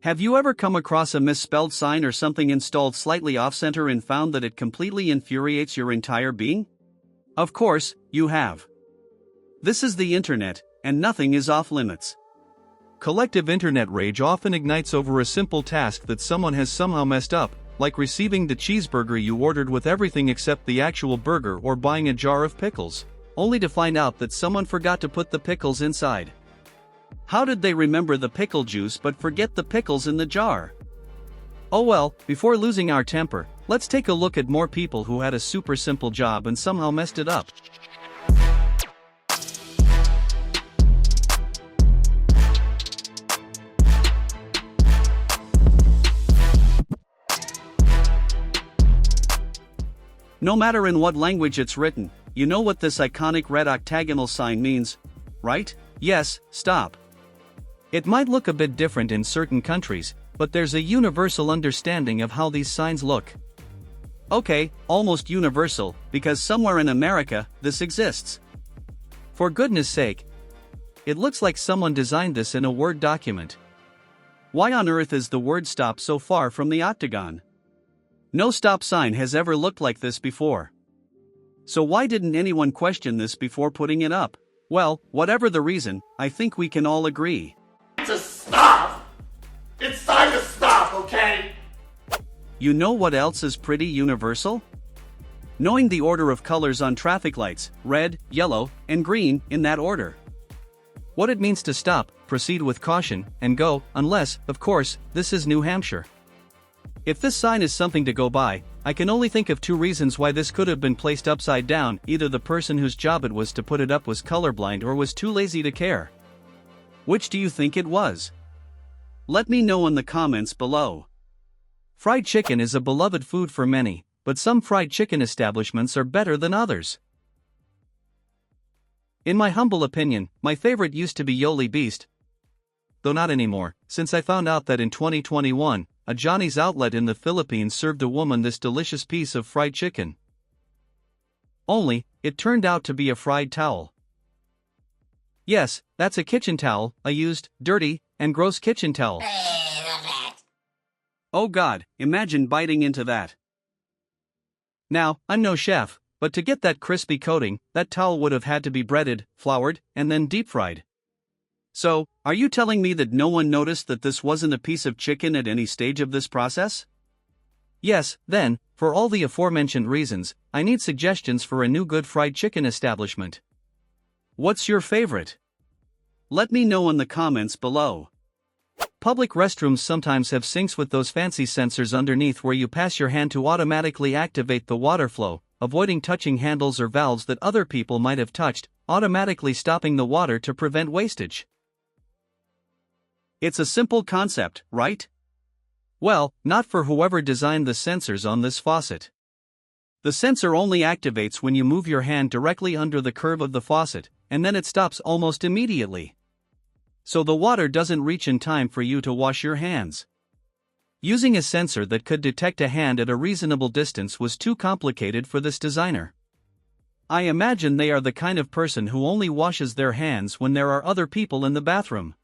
Have you ever come across a misspelled sign or something installed slightly off-center and found that it completely infuriates your entire being? Of course, you have. This is the internet, and nothing is off-limits. Collective internet rage often ignites over a simple task that someone has somehow messed up, like receiving the cheeseburger you ordered with everything except the actual burger or buying a jar of pickles, only to find out that someone forgot to put the pickles inside. How did they remember the pickle juice but forget the pickles in the jar? Oh well, before losing our temper, let's take a look at more people who had a super simple job and somehow messed it up. No matter in what language it's written, you know what this iconic red octagonal sign means, right? Yes, stop. It might look a bit different in certain countries, but there's a universal understanding of how these signs look. Okay, almost universal, because somewhere in America, this exists. For goodness sake. It looks like someone designed this in a Word document. Why on earth is the word stop so far from the octagon? No stop sign has ever looked like this before. So why didn't anyone question this before putting it up? Well, whatever the reason, I think we can all agree. To stop! It's time to stop, okay? You know what else is pretty universal? Knowing the order of colors on traffic lights, red, yellow, and green, in that order. What it means to stop, proceed with caution, and go, unless, of course, this is New Hampshire. If this sign is something to go by, I can only think of two reasons why this could have been placed upside down. Either the person whose job it was to put it up was colorblind or was too lazy to care. Which do you think it was? Let me know in the comments below. Fried chicken is a beloved food for many, but some fried chicken establishments are better than others. In my humble opinion, my favorite used to be Yoli Beast. Though not anymore, since I found out that in 2021, a Johnny's outlet in the Philippines served a woman this delicious piece of fried chicken. Only, it turned out to be a fried towel. Yes, that's a kitchen towel, a used, dirty, and gross kitchen towel. Oh God, imagine biting into that. Now, I'm no chef, but to get that crispy coating, that towel would have had to be breaded, floured, and then deep fried. So, are you telling me that no one noticed that this wasn't a piece of chicken at any stage of this process? Yes, then, for all the aforementioned reasons, I need suggestions for a new good fried chicken establishment. What's your favorite? Let me know in the comments below. Public restrooms sometimes have sinks with those fancy sensors underneath where you pass your hand to automatically activate the water flow, avoiding touching handles or valves that other people might have touched, automatically stopping the water to prevent wastage. It's a simple concept, right? Well, not for whoever designed the sensors on this faucet. The sensor only activates when you move your hand directly under the curve of the faucet, and then it stops almost immediately. So the water doesn't reach in time for you to wash your hands. Using a sensor that could detect a hand at a reasonable distance was too complicated for this designer. I imagine they are the kind of person who only washes their hands when there are other people in the bathroom.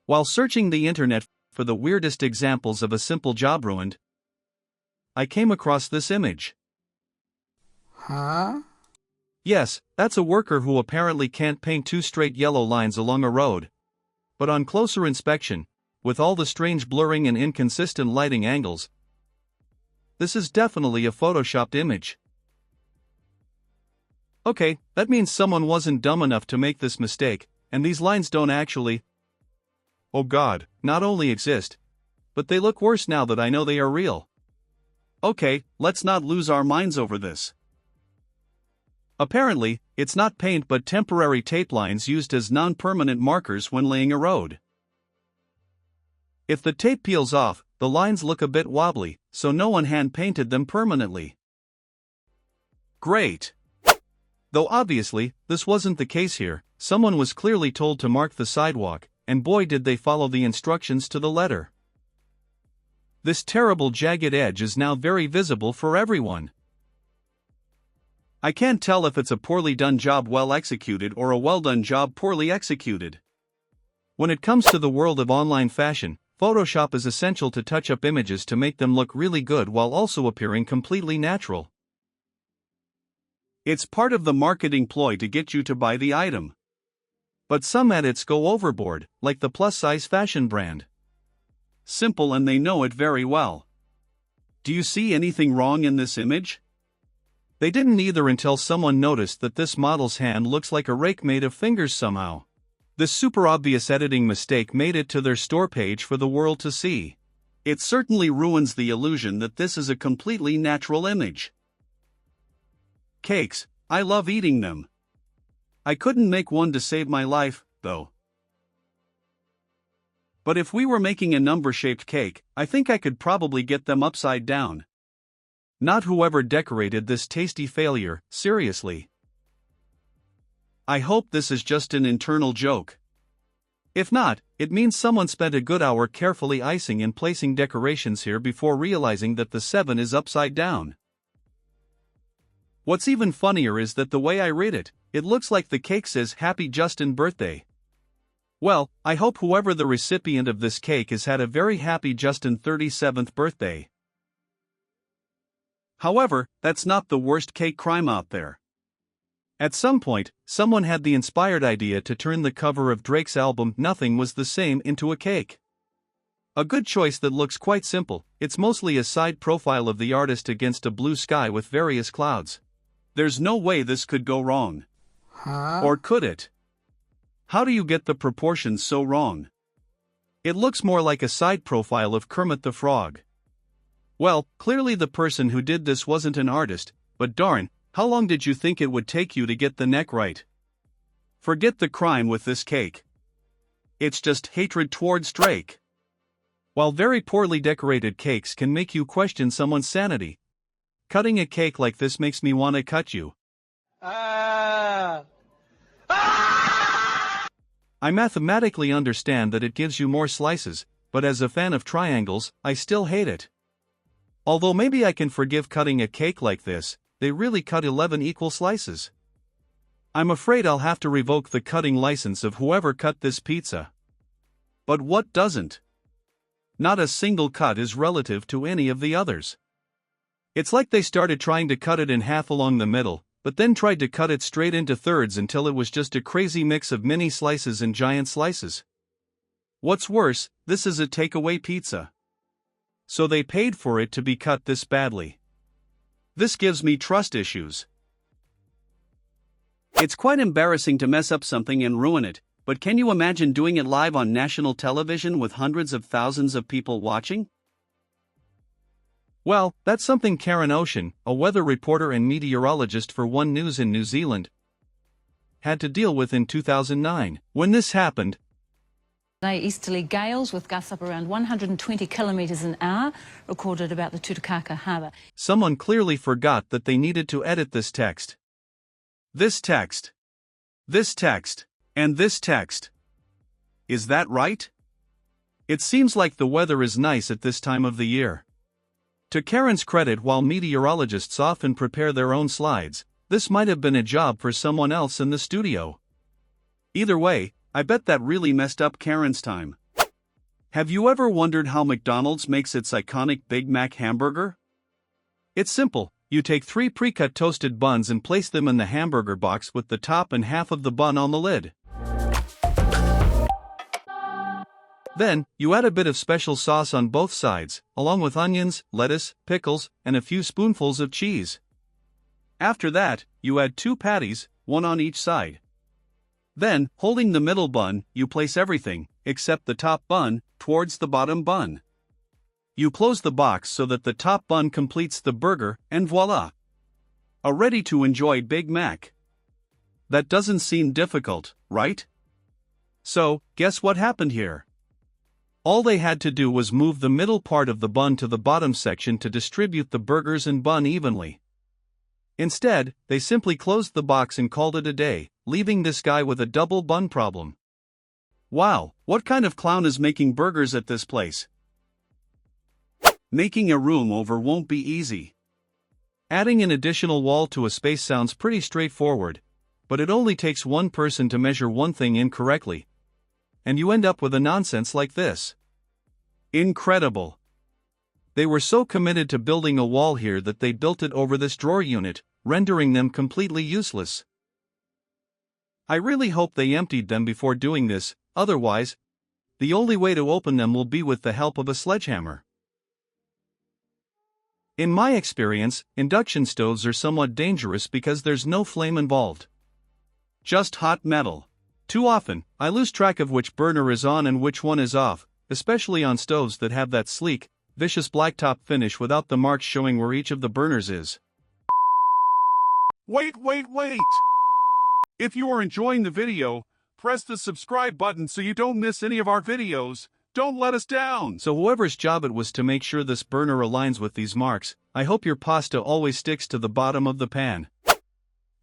While searching the internet for the weirdest examples of a simple job ruined, I came across this image. Huh? Yes, that's a worker who apparently can't paint two straight yellow lines along a road. But on closer inspection, with all the strange blurring and inconsistent lighting angles, this is definitely a photoshopped image. Okay, that means someone wasn't dumb enough to make this mistake, and these lines don't actually, oh God, not only exist, but they look worse now that I know they are real. Okay, let's not lose our minds over this. Apparently, it's not paint but temporary tape lines used as non-permanent markers when laying a road. If the tape peels off, the lines look a bit wobbly, so no one hand-painted them permanently. Great! Though obviously, this wasn't the case here. Someone was clearly told to mark the sidewalk, and boy did they follow the instructions to the letter. This terrible jagged edge is now very visible for everyone. I can't tell if it's a poorly done job well executed or a well done job poorly executed. When it comes to the world of online fashion, Photoshop is essential to touch up images to make them look really good while also appearing completely natural. It's part of the marketing ploy to get you to buy the item. But some edits go overboard, like the plus-size fashion brand. Simple, and they know it very well. Do you see anything wrong in this image? They didn't either until someone noticed that this model's hand looks like a rake made of fingers somehow. This super obvious editing mistake made it to their store page for the world to see. It certainly ruins the illusion that this is a completely natural image. Cakes, I love eating them. I couldn't make one to save my life, though. But if we were making a number-shaped cake, I think I could probably get them upside down. Not whoever decorated this tasty failure, seriously. I hope this is just an internal joke. If not, it means someone spent a good hour carefully icing and placing decorations here before realizing that the 7 is upside down. What's even funnier is that the way I read it, it looks like the cake says Happy Justin birthday. Well, I hope whoever the recipient of this cake has had a very happy Justin 37th birthday. However, that's not the worst cake crime out there. At some point, someone had the inspired idea to turn the cover of Drake's album Nothing Was the Same into a cake. A good choice that looks quite simple. It's mostly a side profile of the artist against a blue sky with various clouds. There's no way this could go wrong. Or could it? How do you get the proportions so wrong? It looks more like a side profile of Kermit the Frog. Well, clearly the person who did this wasn't an artist, but darn, how long did you think it would take you to get the neck right? Forget the crime with this cake. It's just hatred towards Drake. While very poorly decorated cakes can make you question someone's sanity, cutting a cake like this makes me want to cut you. I mathematically understand that it gives you more slices, but as a fan of triangles, I still hate it. Although maybe I can forgive cutting a cake like this, they really cut 11 equal slices. I'm afraid I'll have to revoke the cutting license of whoever cut this pizza. But what doesn't? Not a single cut is relative to any of the others. It's like they started trying to cut it in half along the middle, but then tried to cut it straight into thirds until it was just a crazy mix of mini slices and giant slices. What's worse, this is a takeaway pizza. So they paid for it to be cut this badly. This gives me trust issues. It's quite embarrassing to mess up something and ruin it, but can you imagine doing it live on national television with hundreds of thousands of people watching? Well, that's something Karen Ocean, a weather reporter and meteorologist for One News in New Zealand, had to deal with in 2009. When this happened, easterly gales with gusts up around 120 kilometres an hour recorded about the Tutukaka harbour. Someone clearly forgot that they needed to edit this text. This text. This text. And this text. Is that right? It seems like the weather is nice at this time of the year. To Karen's credit, while meteorologists often prepare their own slides, this might have been a job for someone else in the studio. Either way, I bet that really messed up Karen's time. Have you ever wondered how McDonald's makes its iconic Big Mac hamburger? It's simple. You take 3 pre-cut toasted buns and place them in the hamburger box with the top and half of the bun on the lid. Then, you add a bit of special sauce on both sides, along with onions, lettuce, pickles, and a few spoonfuls of cheese. After that, you add 2 patties, one on each side. Then, holding the middle bun, you place everything, except the top bun, towards the bottom bun. You close the box so that the top bun completes the burger, and voila! A ready-to-enjoy Big Mac. That doesn't seem difficult, right? So, guess what happened here? All they had to do was move the middle part of the bun to the bottom section to distribute the burgers and bun evenly. Instead, they simply closed the box and called it a day, leaving this guy with a double bun problem. Wow, what kind of clown is making burgers at this place? Making a room over won't be easy. Adding an additional wall to a space sounds pretty straightforward, but it only takes one person to measure one thing incorrectly. and you end up with a nonsense like this. Incredible. They were so committed to building a wall here that they built it over this drawer unit, rendering them completely useless. I really hope they emptied them before doing this, otherwise, the only way to open them will be with the help of a sledgehammer. In my experience, induction stoves are somewhat dangerous because there's no flame involved. Just hot metal. Too often, I lose track of which burner is on and which one is off, especially on stoves that have that sleek, vicious blacktop finish without the marks showing where each of the burners is. Wait! If you are enjoying the video, press the subscribe button so you don't miss any of our videos. Don't let us down! So whoever's job it was to make sure this burner aligns with these marks, I hope your pasta always sticks to the bottom of the pan.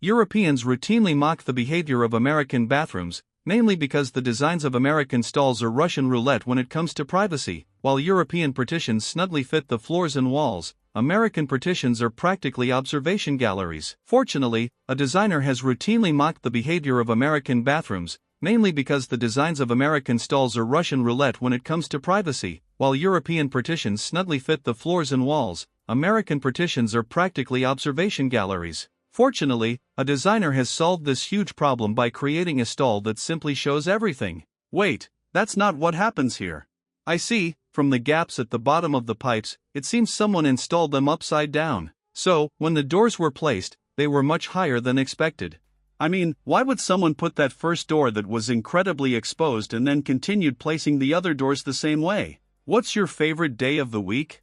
Europeans routinely mock the behavior of American bathrooms, mainly because the designs of American stalls are Russian roulette when it comes to privacy. While European partitions snugly fit the floors and walls, American partitions are practically observation galleries. Fortunately, a designer has routinely mocked the behavior of American bathrooms, mainly because the designs of American stalls are Russian roulette when it comes to privacy. While European partitions snugly fit the floors and walls, American partitions are practically observation galleries. Fortunately, a designer has solved this huge problem by creating a stall that simply shows everything. Wait, that's not what happens here. I see, from the gaps at the bottom of the pipes, it seems someone installed them upside down. So, when the doors were placed, they were much higher than expected. I mean, why would someone put that first door that was incredibly exposed and then continued placing the other doors the same way? What's your favorite day of the week?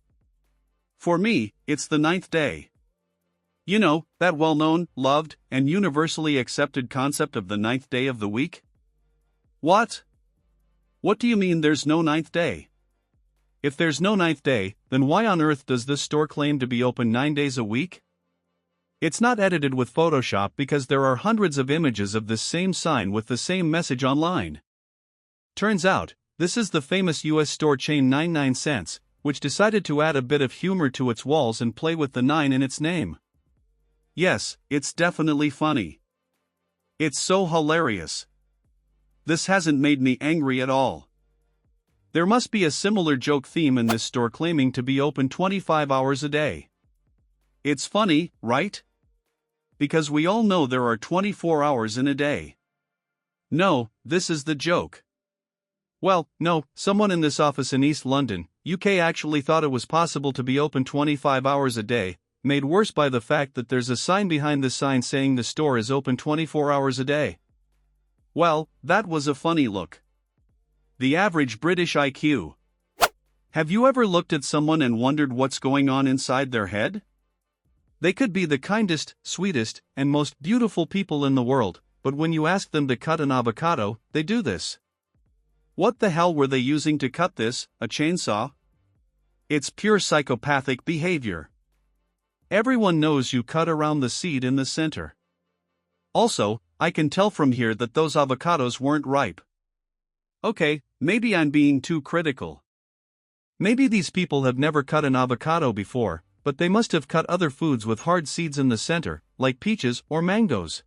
For me, it's the 9th day. You know, that well-known, loved, and universally accepted concept of the 9th day of the week? What? What do you mean there's no 9th day? If there's no 9th day, then why on earth does this store claim to be open 9 days a week? It's not edited with Photoshop because there are hundreds of images of this same sign with the same message online. Turns out, this is the famous US store chain 99 cents, which decided to add a bit of humor to its walls and play with the 9 in its name. Yes, it's definitely funny. It's so hilarious. This hasn't made me angry at all. There must be a similar joke theme in this store claiming to be open 25 hours a day. It's funny, right? Because we all know there are 24 hours in a day. No, this is the joke. Well, no, someone in this office in East London, UK actually thought it was possible to be open 25 hours a day, made worse by the fact that there's a sign behind the sign saying the store is open 24 hours a day. Well, that was a funny look. The average British IQ. Have you ever looked at someone and wondered what's going on inside their head? They could be the kindest, sweetest, and most beautiful people in the world, but when you ask them to cut an avocado, they do this. What the hell were they using to cut this, a chainsaw? It's pure psychopathic behavior. Everyone knows you cut around the seed in the center. Also, I can tell from here that those avocados weren't ripe. Okay, maybe I'm being too critical. Maybe these people have never cut an avocado before, but they must have cut other foods with hard seeds in the center, like peaches or mangoes.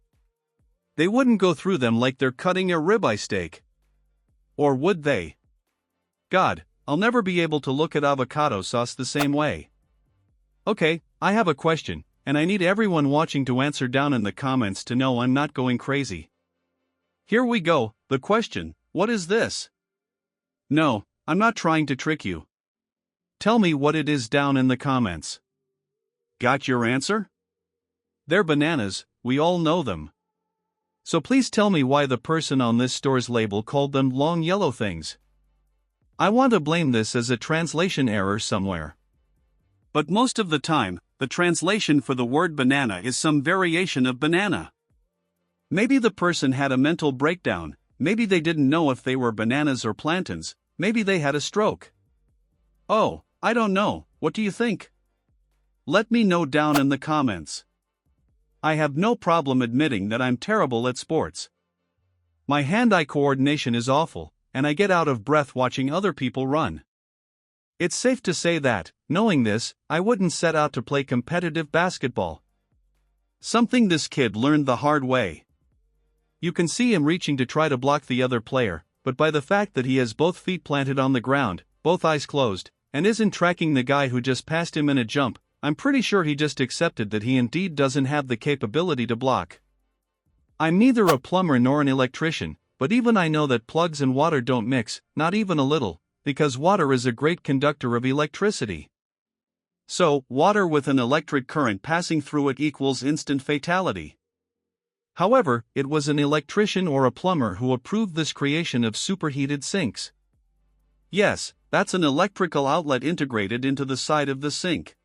They wouldn't go through them like they're cutting a ribeye steak. Or would they? God, I'll never be able to look at avocado sauce the same way. Okay, I have a question, and I need everyone watching to answer down in the comments to know I'm not going crazy. Here we go, the question, what is this? No, I'm not trying to trick you. Tell me what it is down in the comments. Got your answer? They're bananas, we all know them. So please tell me why the person on this store's label called them long yellow things. I want to blame this as a translation error somewhere. But most of the time, the translation for the word banana is some variation of banana. Maybe the person had a mental breakdown, maybe they didn't know if they were bananas or plantains, maybe they had a stroke. Oh, I don't know, what do you think? Let me know down in the comments. I have no problem admitting that I'm terrible at sports. My hand-eye coordination is awful, and I get out of breath watching other people run. It's safe to say that, knowing this, I wouldn't set out to play competitive basketball. Something this kid learned the hard way. You can see him reaching to try to block the other player, but by the fact that he has both feet planted on the ground, both eyes closed, and isn't tracking the guy who just passed him in a jump. I'm pretty sure he just accepted that he indeed doesn't have the capability to block. I'm neither a plumber nor an electrician, but even I know that plugs and water don't mix, not even a little, because water is a great conductor of electricity. So, water with an electric current passing through it equals instant fatality. However, it was an electrician or a plumber who approved this creation of superheated sinks. Yes, that's an electrical outlet integrated into the side of the sink.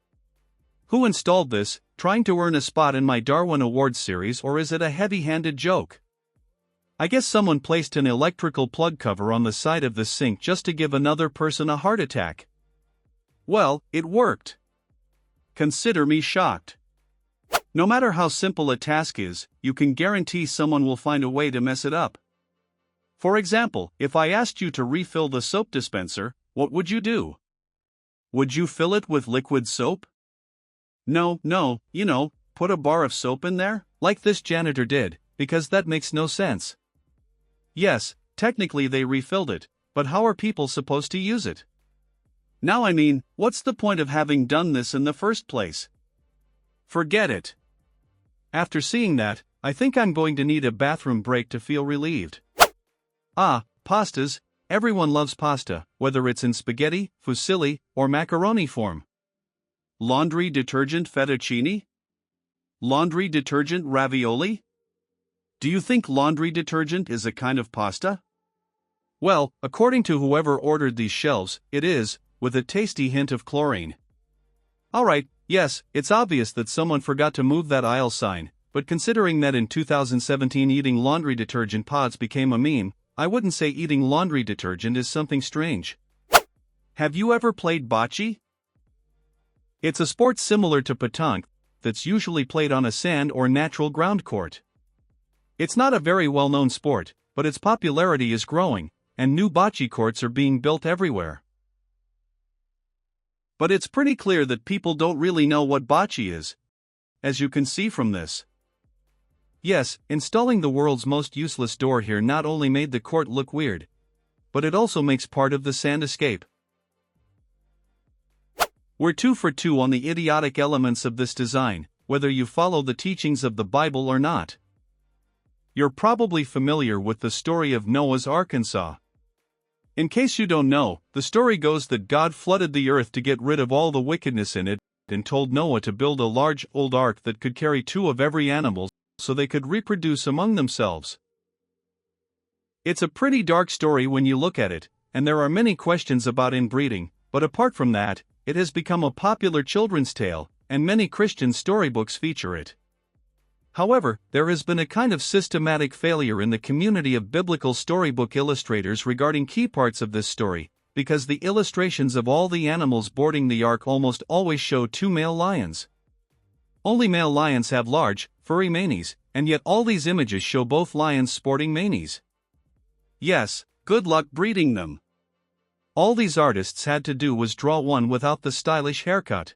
Who installed this, trying to earn a spot in my Darwin Awards series, or is it a heavy-handed joke? I guess someone placed an electrical plug cover on the side of the sink just to give another person a heart attack. Well, it worked. Consider me shocked. No matter how simple a task is, you can guarantee someone will find a way to mess it up. For example, if I asked you to refill the soap dispenser, what would you do? Would you fill it with liquid soap? No, put a bar of soap in there, like this janitor did, because that makes no sense. Yes, technically they refilled it, but how are people supposed to use it? Now what's the point of having done this in the first place? Forget it. After seeing that, I think I'm going to need a bathroom break to feel relieved. Ah, pastas. Everyone loves pasta, whether it's in spaghetti, fusilli, or macaroni form. Laundry detergent fettuccine? Laundry detergent ravioli? Do you think laundry detergent is a kind of pasta? Well, according to whoever ordered these shelves, it is, with a tasty hint of chlorine. Alright, yes, it's obvious that someone forgot to move that aisle sign, but considering that in 2017 eating laundry detergent pods became a meme, I wouldn't say eating laundry detergent is something strange. Have you ever played bocce? It's a sport similar to pétanque that's usually played on a sand or natural ground court. It's not a very well-known sport, but its popularity is growing, and new bocce courts are being built everywhere. But it's pretty clear that people don't really know what bocce is, as you can see from this. Yes, installing the world's most useless door here not only made the court look weird, but it also makes part of the sand escape. We're 2 for 2 on the idiotic elements of this design, whether you follow the teachings of the Bible or not. You're probably familiar with the story of Noah's Arkansas. In case you don't know, the story goes that God flooded the earth to get rid of all the wickedness in it, and told Noah to build a large, old ark that could carry 2 of every animal, so they could reproduce among themselves. It's a pretty dark story when you look at it, and there are many questions about inbreeding, but apart from that, it has become a popular children's tale, and many Christian storybooks feature it. However, there has been a kind of systematic failure in the community of biblical storybook illustrators regarding key parts of this story, because the illustrations of all the animals boarding the ark almost always show 2 male lions. Only male lions have large, furry manes, and yet all these images show both lions sporting manes. Yes, good luck breeding them. All these artists had to do was draw one without the stylish haircut.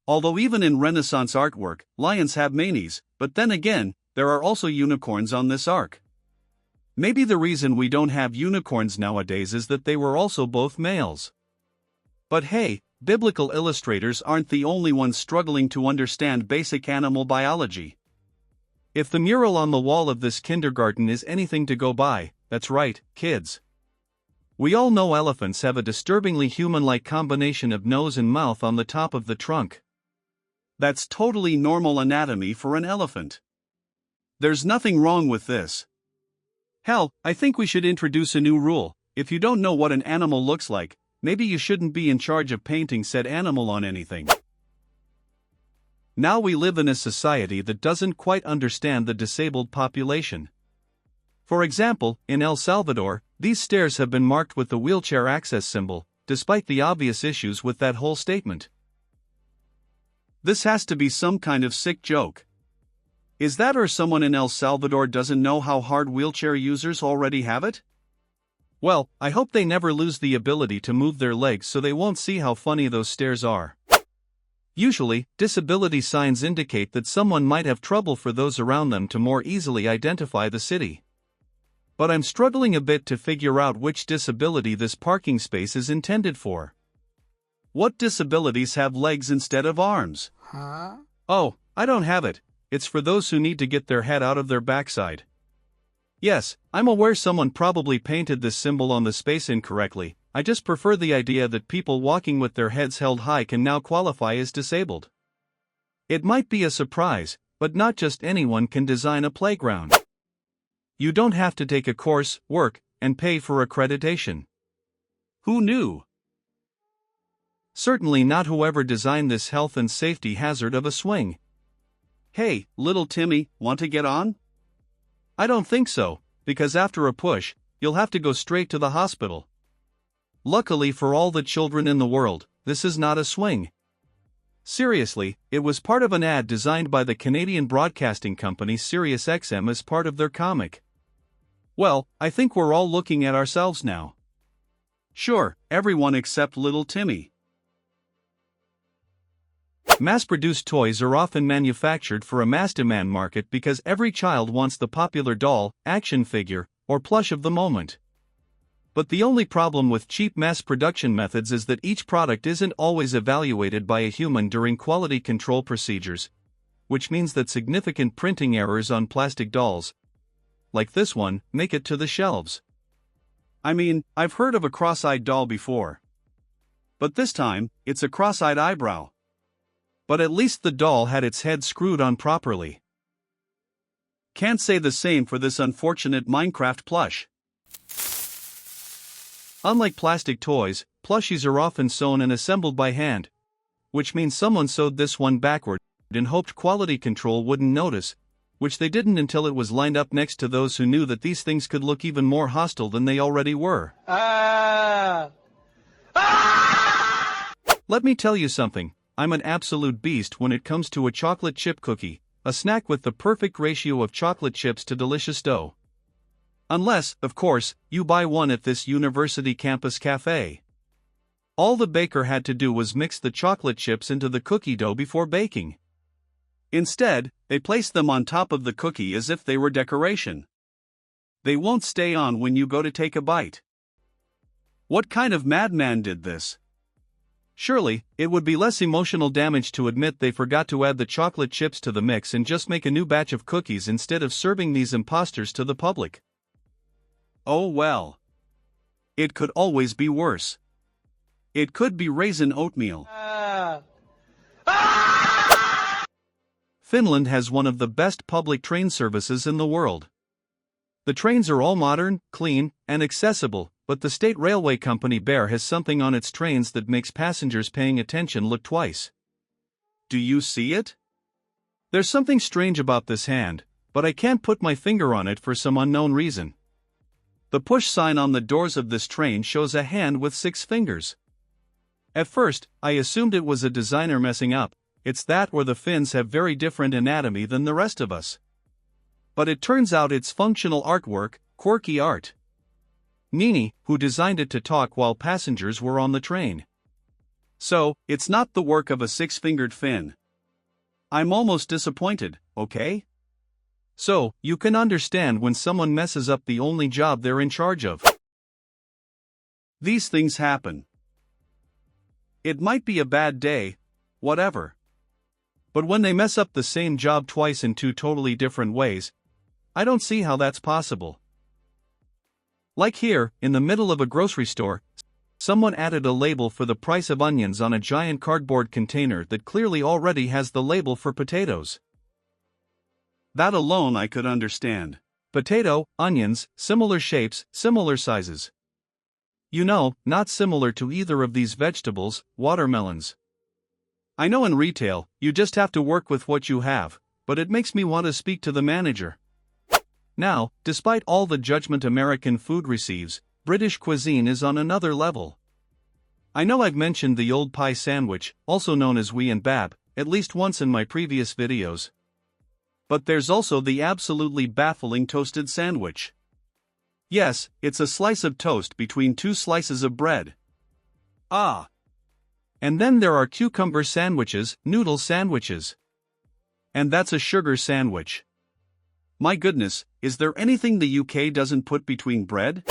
Although even in Renaissance artwork, lions have manes, but then again, there are also unicorns on this ark. Maybe the reason we don't have unicorns nowadays is that they were also both males. But hey, biblical illustrators aren't the only ones struggling to understand basic animal biology. If the mural on the wall of this kindergarten is anything to go by, that's right, kids. We all know elephants have a disturbingly human-like combination of nose and mouth on the top of the trunk. That's totally normal anatomy for an elephant. There's nothing wrong with this. Hell, I think we should introduce a new rule. If you don't know what an animal looks like, maybe you shouldn't be in charge of painting said animal on anything. Now we live in a society that doesn't quite understand the disabled population. For example, in El Salvador, these stairs have been marked with the wheelchair access symbol, despite the obvious issues with that whole statement. This has to be some kind of sick joke. Is that or someone in El Salvador doesn't know how hard wheelchair users already have it? Well, I hope they never lose the ability to move their legs so they won't see how funny those stairs are. Usually, disability signs indicate that someone might have trouble for those around them to more easily identify the city. But I'm struggling a bit to figure out which disability this parking space is intended for. What disabilities have legs instead of arms? Oh, I don't have it. It's for those who need to get their head out of their backside. Yes, I'm aware someone probably painted this symbol on the space incorrectly. I just prefer the idea that people walking with their heads held high can now qualify as disabled. It might be a surprise, but not just anyone can design a playground. You don't have to take a course, work, and pay for accreditation. Who knew? Certainly not whoever designed this health and safety hazard of a swing. Hey, little Timmy, want to get on? I don't think so, because after a push, you'll have to go straight to the hospital. Luckily for all the children in the world, this is not a swing. Seriously, it was part of an ad designed by the Canadian broadcasting company SiriusXM as part of their comic. Well, I think we're all looking at ourselves now. Sure, everyone except little Timmy. Mass-produced toys are often manufactured for a mass demand market because every child wants the popular doll, action figure, or plush of the moment. But the only problem with cheap mass production methods is that each product isn't always evaluated by a human during quality control procedures, which means that significant printing errors on plastic dolls, like this one, make it to the shelves. I mean, I've heard of a cross-eyed doll before. But this time, it's a cross-eyed eyebrow. But at least the doll had its head screwed on properly. Can't say the same for this unfortunate Minecraft plush. Unlike plastic toys, plushies are often sewn and assembled by hand, which means someone sewed this one backward and hoped quality control wouldn't notice, which they didn't until it was lined up next to those who knew that these things could look even more hostile than they already were. Let me tell you something, I'm an absolute beast when it comes to a chocolate chip cookie, a snack with the perfect ratio of chocolate chips to delicious dough. Unless, of course, you buy one at this university campus cafe. All the baker had to do was mix the chocolate chips into the cookie dough before baking. Instead, they place them on top of the cookie as if they were decoration. They won't stay on when you go to take a bite. What kind of madman did this? Surely, it would be less emotional damage to admit they forgot to add the chocolate chips to the mix and just make a new batch of cookies instead of serving these imposters to the public. Oh well. It could always be worse. It could be raisin oatmeal. Finland has one of the best public train services in the world. The trains are all modern, clean, and accessible, but the state railway company Bear has something on its trains that makes passengers paying attention look twice. Do you see it? There's something strange about this hand, but I can't put my finger on it for some unknown reason. The push sign on the doors of this train shows a hand with 6 fingers. At first, I assumed it was a designer messing up. It's that or the Finns have very different anatomy than the rest of us. But it turns out it's functional artwork, quirky art. Nini, who designed it to talk while passengers were on the train. So, it's not the work of a 6-fingered Finn. I'm almost disappointed, okay? So, you can understand when someone messes up the only job they're in charge of. These things happen. It might be a bad day, whatever. But when they mess up the same job twice in 2 totally different ways, I don't see how that's possible. Like here, in the middle of a grocery store, someone added a label for the price of onions on a giant cardboard container that clearly already has the label for potatoes. That alone I could understand. Potato, onions, similar shapes, similar sizes. You know, not similar to either of these vegetables, watermelons. I know in retail, you just have to work with what you have, but it makes me want to speak to the manager. Now, despite all the judgment American food receives, British cuisine is on another level. I know I've mentioned the old pie sandwich, also known as wee and bab, at least once in my previous videos. But there's also the absolutely baffling toasted sandwich. Yes, it's a slice of toast between 2 slices of bread. Ah! And then there are cucumber sandwiches, noodle sandwiches. And that's a sugar sandwich. My goodness, is there anything the UK doesn't put between bread?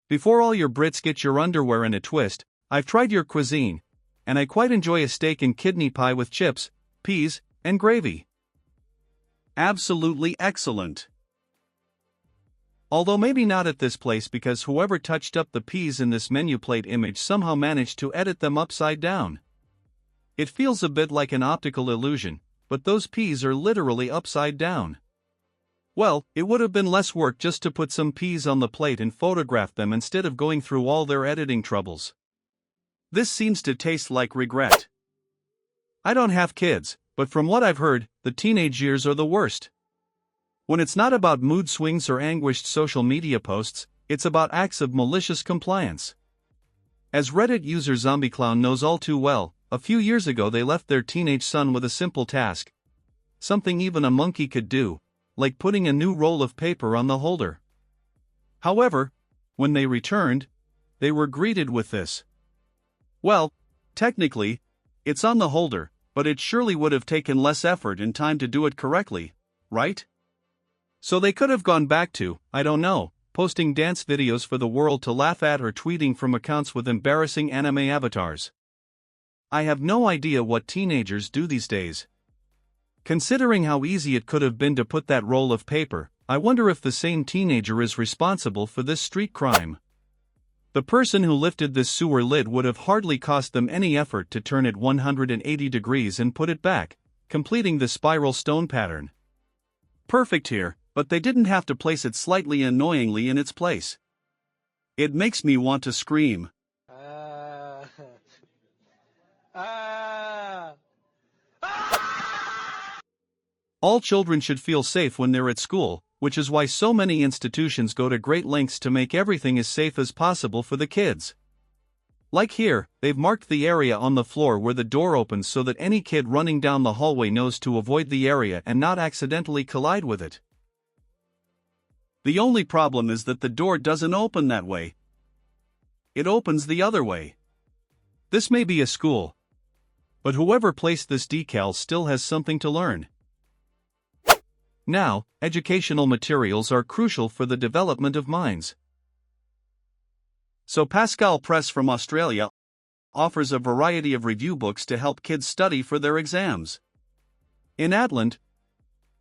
Before all your Brits get your underwear in a twist, I've tried your cuisine, and I quite enjoy a steak and kidney pie with chips, peas, and gravy. Absolutely excellent. Although maybe not at this place because whoever touched up the peas in this menu plate image somehow managed to edit them upside down. It feels a bit like an optical illusion, but those peas are literally upside down. Well, it would have been less work just to put some peas on the plate and photograph them instead of going through all their editing troubles. This seems to taste like regret. I don't have kids, but from what I've heard, the teenage years are the worst. When it's not about mood swings or anguished social media posts, it's about acts of malicious compliance. As Reddit user ZombieClown knows all too well, a few years ago they left their teenage son with a simple task. Something even a monkey could do, like putting a new roll of paper on the holder. However, when they returned, they were greeted with this. Well, technically, it's on the holder, but it surely would have taken less effort and time to do it correctly, right? So they could have gone back to, I don't know, posting dance videos for the world to laugh at or tweeting from accounts with embarrassing anime avatars. I have no idea what teenagers do these days. Considering how easy it could have been to put that roll of paper, I wonder if the same teenager is responsible for this street crime. The person who lifted this sewer lid would have hardly cost them any effort to turn it 180 degrees and put it back, completing the spiral stone pattern. Perfect here, but they didn't have to place it slightly annoyingly in its place. It makes me want to scream. All children should feel safe when they're at school, which is why so many institutions go to great lengths to make everything as safe as possible for the kids. Like here, they've marked the area on the floor where the door opens so that any kid running down the hallway knows to avoid the area and not accidentally collide with it. The only problem is that the door doesn't open that way. It opens the other way. This may be a school, but whoever placed this decal still has something to learn. Now, educational materials are crucial for the development of minds. So Pascal Press from Australia offers a variety of review books to help kids study for their exams. In Adland,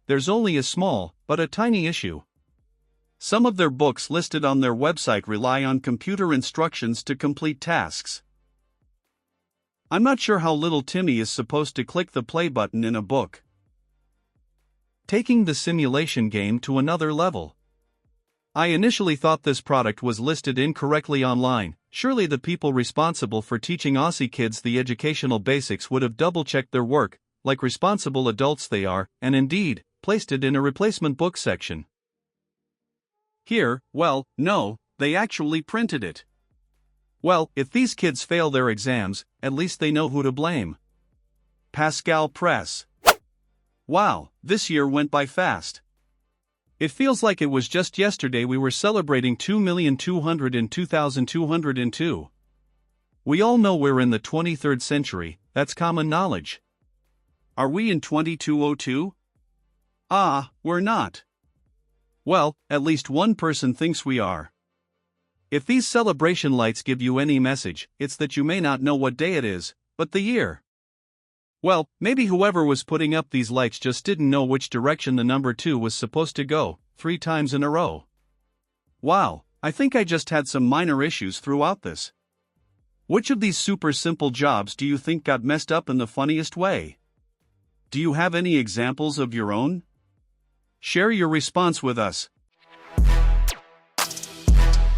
there's only a small, but a tiny issue. Some of their books listed on their website rely on computer instructions to complete tasks. I'm not sure how little Timmy is supposed to click the play button in a book. Taking the simulation game to another level. I initially thought this product was listed incorrectly online. Surely the people responsible for teaching Aussie kids the educational basics would have double-checked their work, like responsible adults they are, and indeed, placed it in a replacement book section. Here, well, no, they actually printed it. Well, if these kids fail their exams, at least they know who to blame. Pascal Press. Wow, this year went by fast. It feels like it was just yesterday we were celebrating 2,202,202. We all know we're in the 23rd century, that's common knowledge. Are we in 2202? Ah, we're not. Well, at least one person thinks we are. If these celebration lights give you any message, it's that you may not know what day it is, but the year. Well, maybe whoever was putting up these lights just didn't know which direction the number 2 was supposed to go, 3 times in a row. Wow, I think I just had some minor issues throughout this. Which of these super simple jobs do you think got messed up in the funniest way? Do you have any examples of your own? Share your response with us.